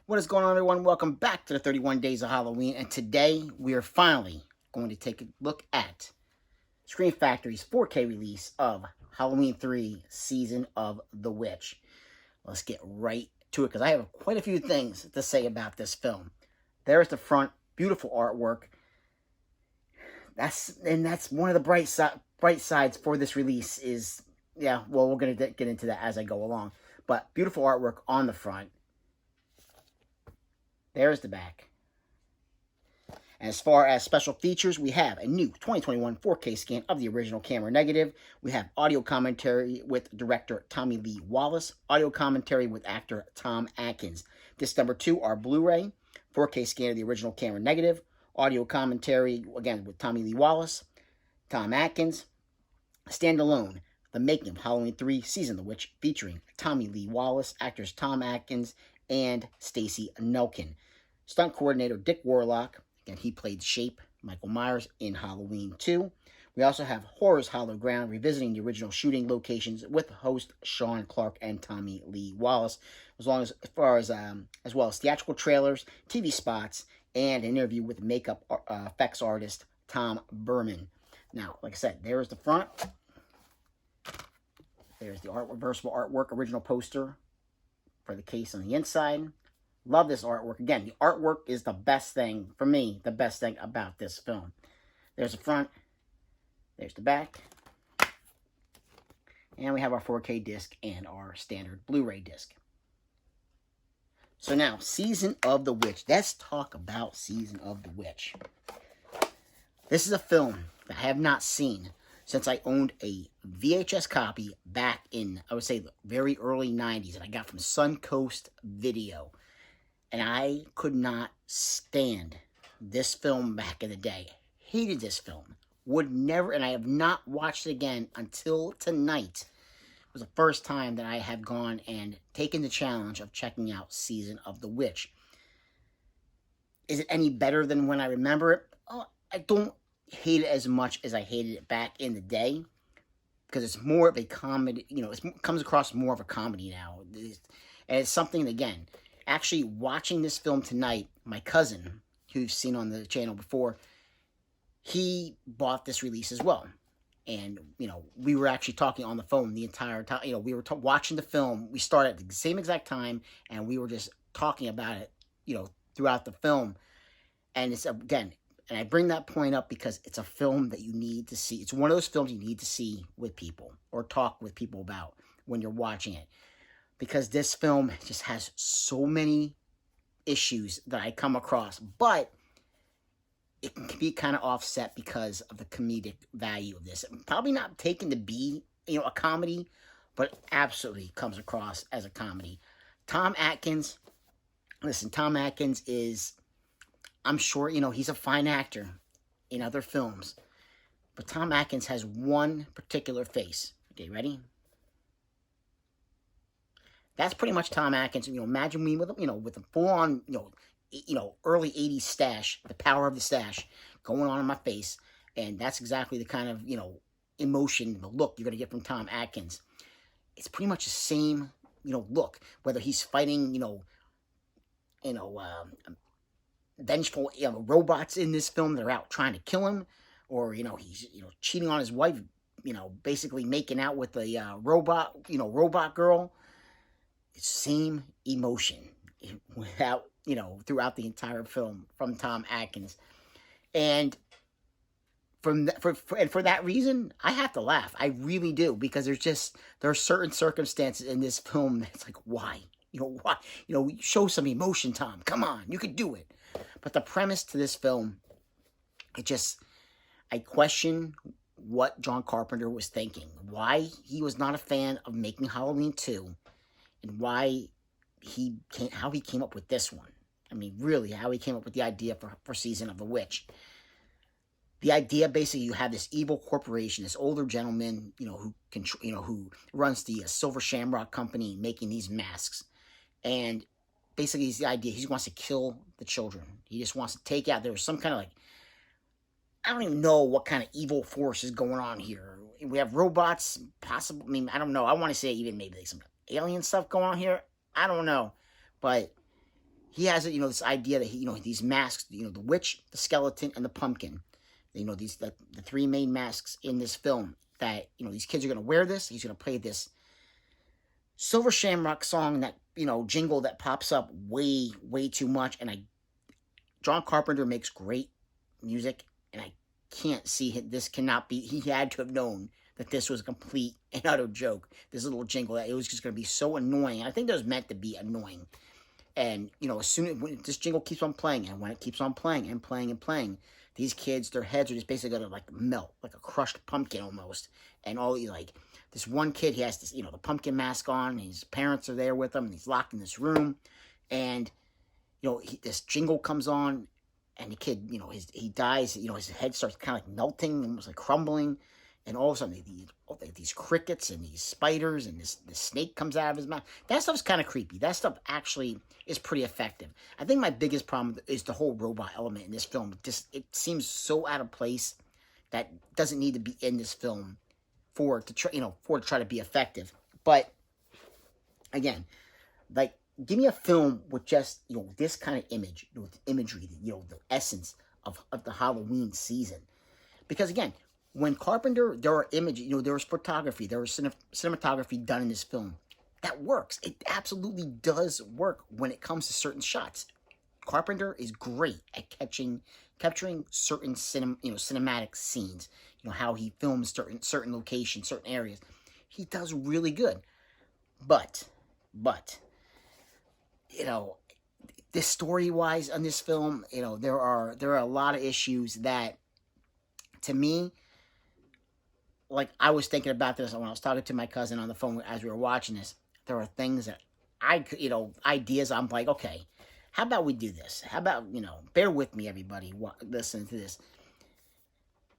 What is going on, everyone? Welcome back to the 31 Days of Halloween, and today we are finally going to take a look at Scream Factory's 4K release of Halloween 3 Season of the Witch. Let's get right to it, because I have quite a few things to say about this film. There's the front, beautiful artwork. That's one of the bright sides for this release is, yeah, well, we're going to get into that as I go along. But beautiful artwork on the front. There's the back. As far as special features, we have a new 2021 4K scan of the original camera negative. We have audio commentary with director Tommy Lee Wallace, audio commentary with actor Tom Atkins. Disc number 2, our Blu-ray, 4K scan of the original camera negative, audio commentary, again, with Tommy Lee Wallace, Tom Atkins. Standalone, The Making of Halloween 3 Season of the Witch, featuring Tommy Lee Wallace, actors Tom Atkins, and Stacy Nelkin. Stunt coordinator Dick Warlock, again, he played Shape, Michael Myers, in Halloween 2. We also have Horror's Hollow Ground, revisiting the original shooting locations with host Sean Clark and Tommy Lee Wallace, as well as theatrical trailers, TV spots, and an interview with makeup effects artist Tom Berman. Now, like I said, there's the front. There's the reversible artwork, original poster for the case on the inside. Love this artwork. Again, the artwork is the best thing, for me, the best thing about this film. There's the front. There's the back. And we have our 4K disc and our standard Blu-ray disc. So now, Season of the Witch. Let's talk about Season of the Witch. This is a film that I have not seen since I owned a VHS copy back in, I would say, the very early 90s. And I got from Suncoast Video. And I could not stand this film back in the day. Hated this film. Would never, and I have not watched it again until tonight. It was the first time that I have gone and taken the challenge of checking out Season of the Witch. Is it any better than when I remember it? Oh, I don't hate it as much as I hated it back in the day, because it's more of a comedy, it comes across more of a comedy now. And it's something, again, actually watching this film tonight, my cousin, who you've seen on the channel before, he bought this release as well. And, we were actually talking on the phone the entire time. We were watching the film. We started at the same exact time, and we were just talking about it, throughout the film. And it's, again, and I bring that point up because it's a film that you need to see. It's one of those films you need to see with people or talk with people about when you're watching it. Because this film just has so many issues that I come across. But it can be kind of offset because of the comedic value of this. Probably not taken to be, a comedy, but absolutely comes across as a comedy. Tom Atkins, listen, Tom Atkins is, I'm sure, he's a fine actor in other films. But Tom Atkins has one particular face. Okay, ready? That's pretty much Tom Atkins. Imagine me with with a full-on, early 80s stash, the power of the stash going on in my face. And that's exactly the kind of, emotion, the look you're going to get from Tom Atkins. It's pretty much the same, look. Whether he's fighting, vengeful, robots in this film that are out trying to kill him. Or, he's, cheating on his wife, basically making out with a robot girl. It's same emotion without, throughout the entire film from Tom Atkins. And for that reason, I have to laugh. I really do, because there are certain circumstances in this film that's like, why? Why? Show some emotion, Tom. Come on, you could do it. But the premise to this film, I question what John Carpenter was thinking. Why he was not a fan of making Halloween 2. And how he came up with this one. I mean, really, how he came up with the idea for Season of the Witch. The idea, basically, you have this evil corporation, this older gentleman, who runs the Silver Shamrock Company, making these masks. And basically, the idea, he wants to kill the children. He just wants to take out, there's some kind of I don't even know what kind of evil force is going on here. We have robots, possibly, I don't know. I want to say even maybe some alien stuff going on here. I don't know. But he has, this idea that these masks, the witch, the skeleton, and the pumpkin, these the three main masks in this film, that, these kids are going to wear this. He's going to play this Silver Shamrock song, that, jingle that pops up way, way too much. And John Carpenter makes great music, and I can't see this cannot be, he had to have known that this was a complete and utter joke. This little jingle, that it was just going to be so annoying. I think that was meant to be annoying. And, as soon as this jingle keeps on playing, and when it keeps on playing and playing and playing, these kids, their heads are just basically going to, like, melt, like a crushed pumpkin almost. And this one kid, he has this, the pumpkin mask on, and his parents are there with him, and he's locked in this room. And, this jingle comes on, and the kid, he dies, his head starts kind of like melting, almost like crumbling. And all of a sudden, these crickets and these spiders and this snake comes out of his mouth. That stuff's kind of creepy. That stuff actually is pretty effective. I think my biggest problem is the whole robot element in this film. It seems so out of place that doesn't need to be in this film for it to try to be effective. But again, like, give me a film with just this kind of imagery, the essence of the Halloween season. Because again, when Carpenter, there are images, there was photography, there was cinematography done in this film that works. It absolutely does work when it comes to certain shots. Carpenter is great at capturing certain cinematic scenes. How he films certain locations, certain areas. He does really good. But this story-wise on this film, there are a lot of issues that, to me, like, I was thinking about this when I was talking to my cousin on the phone as we were watching this. There are things that ideas, I'm like, okay, how about we do this? How about, bear with me, everybody, listen to this.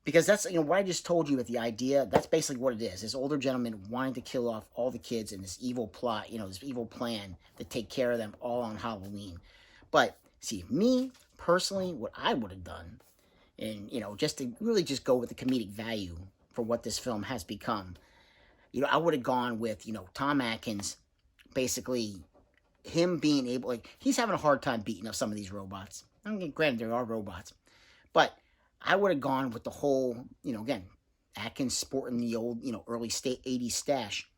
Because that's, what I just told you with the idea, that's basically what it is. This older gentleman wanting to kill off all the kids in this evil plot, this evil plan to take care of them all on Halloween. But, see, me, personally, what I would have done, and, just to really just go with the comedic value for what this film has become, I would have gone with, Tom Atkins, basically, him being able, like, he's having a hard time beating up some of these robots. I mean, granted, there are robots, but I would have gone with the whole, again, Atkins sporting the old, early 80s stash.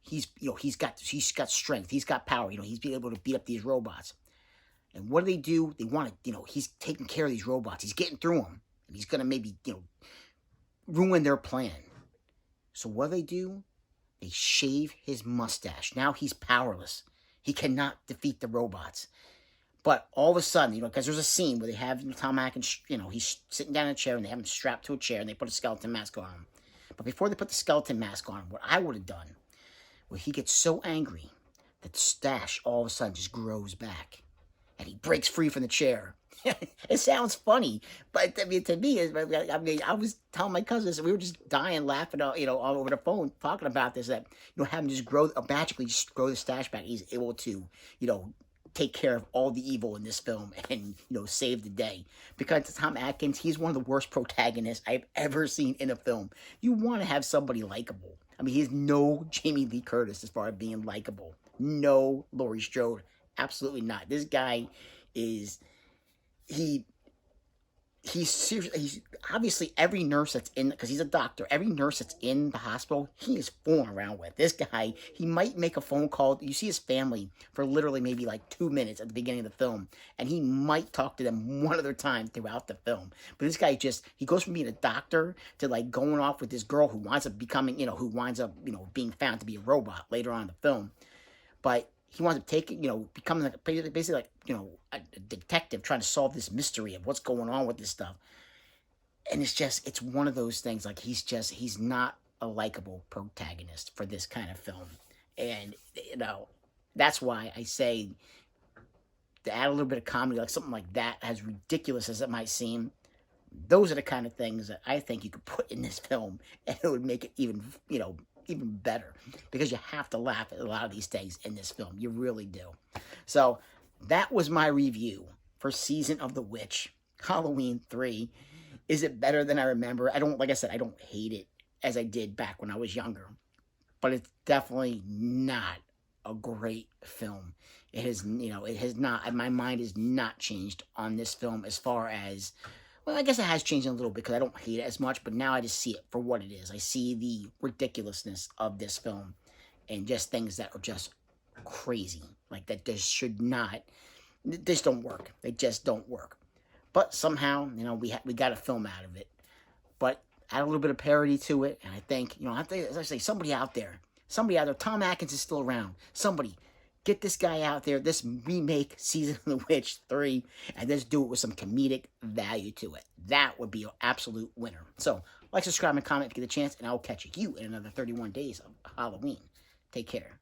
He's got strength, he's got power, he's being able to beat up these robots. And what do? They want to, he's taking care of these robots, he's getting through them, and he's going to maybe, ruin their plan. So what do? They shave his mustache. Now he's powerless. He cannot defeat the robots. But all of a sudden, because there's a scene where they have Tom Atkins, he's sitting down in a chair, and they have him strapped to a chair, and they put a skeleton mask on him. But before they put the skeleton mask on him, what I would have done, where he gets so angry that the stash all of a sudden just grows back, and he breaks free from the chair. It sounds funny, but I mean, to me, I was telling my cousins, we were just dying laughing, all over the phone, talking about this, that, having just magically just grow the stash back. He's able to, take care of all the evil in this film and, save the day. Because Tom Atkins, he's one of the worst protagonists I've ever seen in a film. You want to have somebody likable. I mean, he's no Jamie Lee Curtis as far as being likable. No Laurie Strode. Absolutely not. This guy is... He's seriously, he's obviously every nurse that's in, because he's a doctor, every nurse that's in the hospital, he is fooling around with. This guy, he might make a phone call. You see his family for literally maybe like 2 minutes at the beginning of the film, and he might talk to them one other time throughout the film. But this guy he goes from being a doctor to like going off with this girl who winds up becoming, being found to be a robot later on in the film. But he winds up becoming like basically like, a detective trying to solve this mystery of what's going on with this stuff. And it's one of those things, like, he's not a likable protagonist for this kind of film. And, that's why I say to add a little bit of comedy, like something like that, as ridiculous as it might seem, those are the kind of things that I think you could put in this film, and it would make it even better, because you have to laugh at a lot of these things in this film. You really do. So that was my review for Season of the Witch, Halloween 3. Is it better than I remember? Like I said, I don't hate it as I did back when I was younger, but it's definitely not a great film. It has, it has not, my mind is not changed on this film as far as, well, I guess it has changed a little bit because I don't hate it as much, but now I just see it for what it is. I see the ridiculousness of this film and just things that are just crazy. Like that just should not, they just don't work. They just don't work. But somehow, we got a film out of it. But add a little bit of parody to it, and I think, as I say, somebody out there, Tom Atkins is still around. Somebody, get this guy out there, this remake Season of the Witch 3, and let's do it with some comedic value to it. That would be an absolute winner. So, like, subscribe, and comment if you get a chance, and I will catch you in another 31 days of Halloween. Take care.